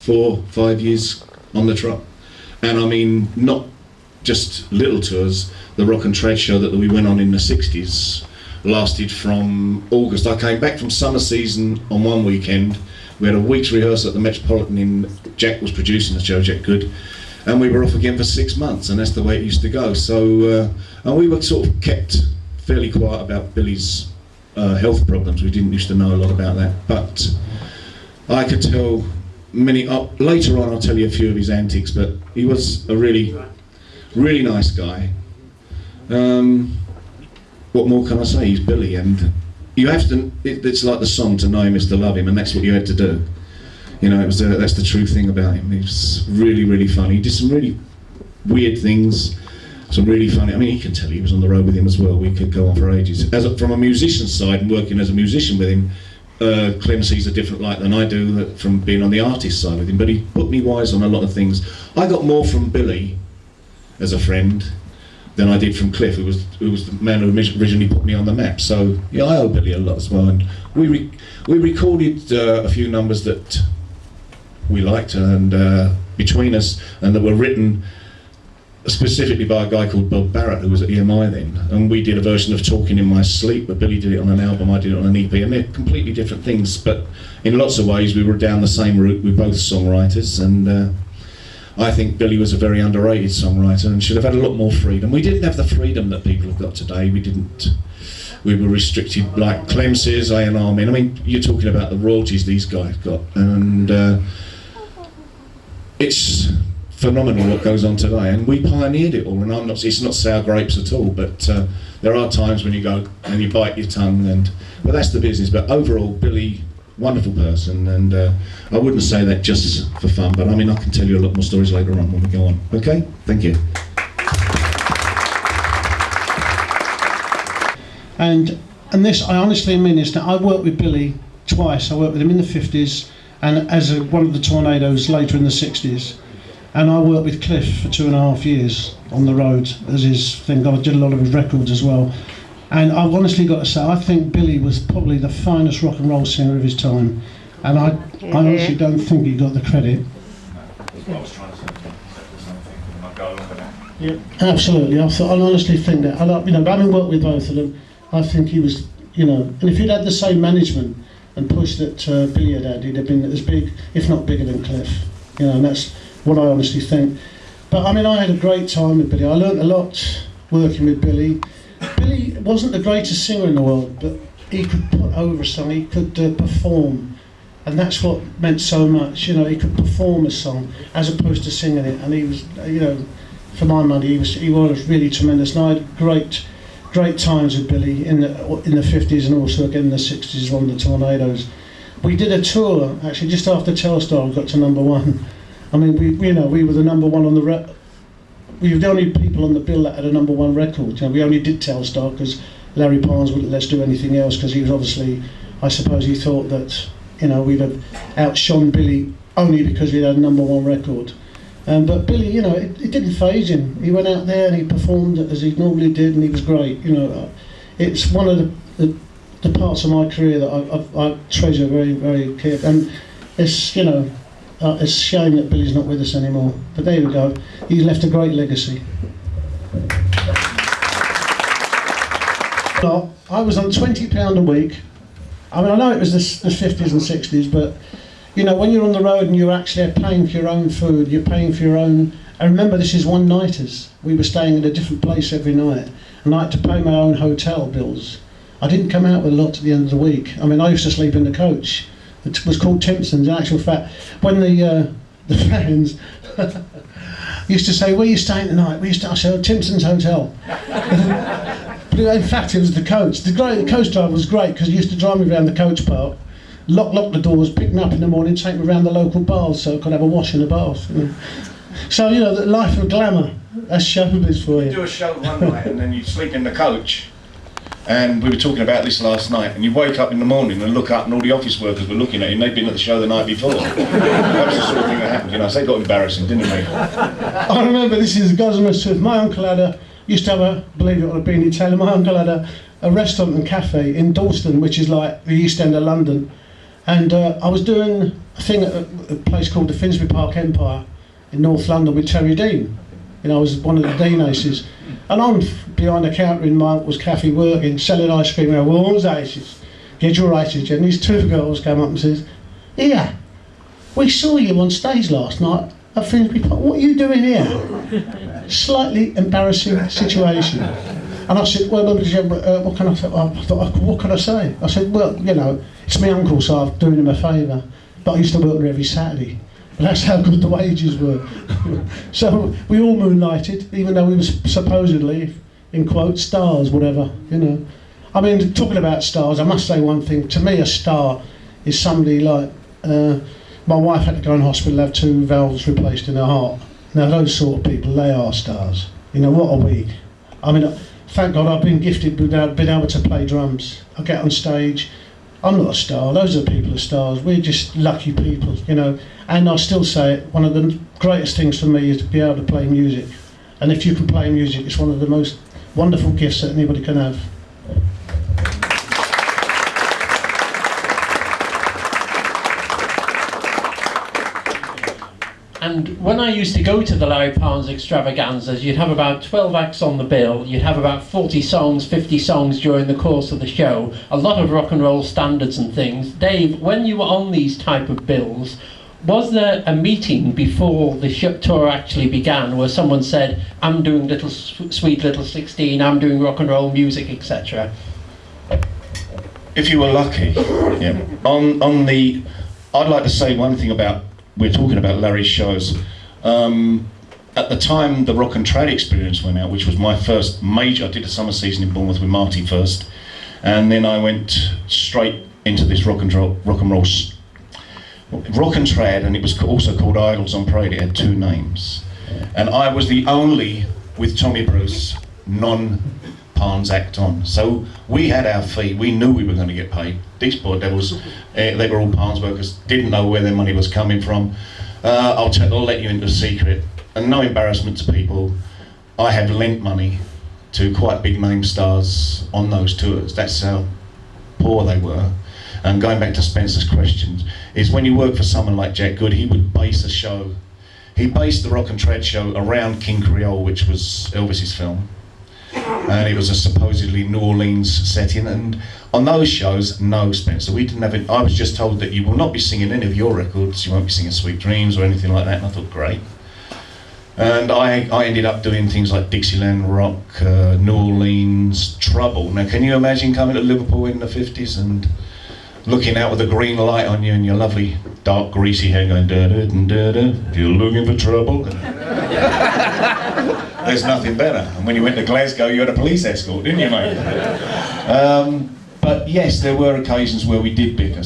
4, 5 years on the trot. And I mean, not just little tours. The Rock and Trade show that we went on in the 60s lasted from August. I came back from summer season on one weekend. We had a week's rehearsal at the Metropolitan Jack was producing the show, Jack Good, and we were off again for 6 months, and that's the way it used to go. So, and we were sort of kept fairly quiet about Billy's health problems. We didn't used to know a lot about that, but I could tell many, later on I'll tell you a few of his antics, but he was a really, really nice guy. What more can I say? He's Billy, and you have to, it's like the song, to know him is to love him, and that's what you had to do. You know, that's the true thing about him. He was really, really funny. He did some really weird things, some really funny, I mean, he can tell you, he was on the road with him as well. We could go on for ages. From a musician's side and working as a musician with him, Clem sees a different light than I do from being on the artist side with him, but he put me wise on a lot of things. I got more from Billy as a friend than I did from Cliff, who was the man who originally put me on the map. So yeah, I owe Billy a lot as well. And we recorded a few numbers that we liked, and between us, and that were written specifically by a guy called Bob Barrett, who was at EMI then. And we did a version of Talking in My Sleep, but Billy did it on an album, I did it on an EP, and they're completely different things. But in lots of ways, we were down the same route. We're both songwriters, and I think Billy was a very underrated songwriter and should have had a lot more freedom. We didn't have the freedom that people have got today. We were restricted, like Clem says, A&R men. I mean, you're talking about the royalties these guys got, and it's phenomenal what goes on today, and we pioneered it all. And it's not sour grapes at all, but there are times when you go and you bite your tongue, but that's the business. But overall, Billy, wonderful person, and I wouldn't say that just for fun, but I mean, I can tell you a lot more stories later on when we go on. Okay, thank you. And this, I honestly mean this. Now, I worked with Billy twice. I worked with him in the 50s, and as one of the Tornadoes later in the 60s. And I worked with Cliff for 2.5 years on the road as his thing. I did a lot of his records as well. And I've honestly got to say, I think Billy was probably the finest rock and roll singer of his time. And I honestly don't think he got the credit. Yeah, absolutely. I honestly think that. Having worked with both of them, I think he was, and if he'd had the same management and push that Billy had, he'd have been as big, if not bigger than Cliff. And that's what I honestly think. But I mean, I had a great time with Billy. I learnt a lot working with Billy. Billy wasn't the greatest singer in the world, but he could put over a song, he could perform, and that's what meant so much. He could perform a song as opposed to singing it, and he was, for my money, he was really tremendous. And I had great times with Billy in the 50s and also again in the 60s on the Tornadoes. We did a tour actually just after Telstar got to #1. I mean, we were the #1 on the we were the only people on the bill that had a #1 record. We only did Telstar because Larry Parnes wouldn't let us do anything else, because he was obviously, I suppose he thought that we'd have outshone Billy only because we had a #1 record. But Billy, it didn't faze him. He went out there and he performed as he normally did, and he was great. It's one of the parts of my career that I treasure very, very carefully. And it's it's a shame that Billy's not with us anymore, but there we go. He's left a great legacy. I was on £20 a week. I mean, I know it was the 50s and 60s, but when you're on the road and you're actually paying for your own food, you're paying for your own. And remember, this is one-nighters. We were staying in a different place every night, and I had to pay my own hotel bills. I didn't come out with a lot at the end of the week. I mean, I used to sleep in the coach. It was called Timpson's. In actual fact, when the fans used to say, "Where are you staying tonight?" I said, "Timpson's Hotel." But in fact, it was the coach. The coach driver was great because he used to drive me around the coach park, lock the doors, pick me up in the morning, take me around the local bars so I could have a wash in the bath. So the life of glamour. That's showbiz for you. You do a show one night and then you sleep in the coach. And we were talking about this last night, and you wake up in the morning and look up and all the office workers were looking at you, and they'd been at the show the night before. That was the sort of thing that happened, so they got embarrassing, didn't they? I remember, this is Gossamer Smith. My uncle used to have believe it or not, being Italian, my uncle had a restaurant and cafe in Dalston, which is like the East End of London. And I was doing a thing at a place called the Finsbury Park Empire in North London with Terry Dean. You know, I was one of the Dean aces. And I'm behind the counter in my uncle's cafe working, selling ice cream. And all those aces, get your aces. And these two girls came up and says, "Here, we saw you on stage last night at Finsbury Park. What are you doing here?" Slightly embarrassing situation. And I said, "Well, what can I say?" I thought, "What can I say?" I said, "Well, you know, it's my uncle, so I'm doing him a favour. But I used to work there every Saturday. And that's how good the wages were." So we all moonlighted, even though we were supposedly, in quotes, stars, whatever, you know. I mean, talking about stars, I must say one thing. To me, a star is somebody like... my wife had to go in hospital, have 2 valves replaced in her heart. Now, those sort of people, they are stars. You know, what are we? I mean, thank God I've been gifted with being able to play drums. I get on stage. I'm not a star. Those are people are stars. We're just lucky people, you know. And I still say it, one of the greatest things for me is to be able to play music. And if you can play music, it's one of the most wonderful gifts that anybody can have. And when I used to go to the Larry Parnes extravaganzas, you'd have about 12 acts on the bill, you'd have about 40 songs, 50 songs during the course of the show, a lot of rock and roll standards and things. Dave, when you were on these type of bills, was there a meeting before the tour actually began where someone said, "I'm doing Little Sweet Little 16, I'm doing rock and roll music, etc"? If you were lucky, yeah. I'd like to say one thing about, we're talking about Larry's shows. At the time the Rock and Trad Experience went out, which was my first major, I did a summer season in Bournemouth with Marty first, and then I went straight into this rock and roll, Rock and Trad, and it was also called Idols on Parade. It had 2 names. And I was the only, with Tommy Bruce, non-Parnes act on. So we had our fee, we knew we were going to get paid. These poor devils, they were all Parnes workers, didn't know where their money was coming from. I'll let you into a secret, and no embarrassment to people, I have lent money to quite big name stars on those tours. That's how poor they were. And going back to Spencer's questions, is when you work for someone like Jack Good, he would base a show. He based the Rock and Trad show around King Creole, which was Elvis's film. And it was a supposedly New Orleans setting, and on those shows, no, Spencer, we didn't have it. I was just told that you will not be singing any of your records, you won't be singing Sweet Dreams or anything like that, and I thought, great. And I ended up doing things like Dixieland Rock, New Orleans, Trouble. Now can you imagine coming to Liverpool in the 50s and looking out with a green light on you and your lovely dark greasy hair going da-da-da-da-da, if you're looking for trouble. There's nothing better. And when you went to Glasgow, you had a police escort, didn't you, mate? But yes, there were occasions where we did bicker,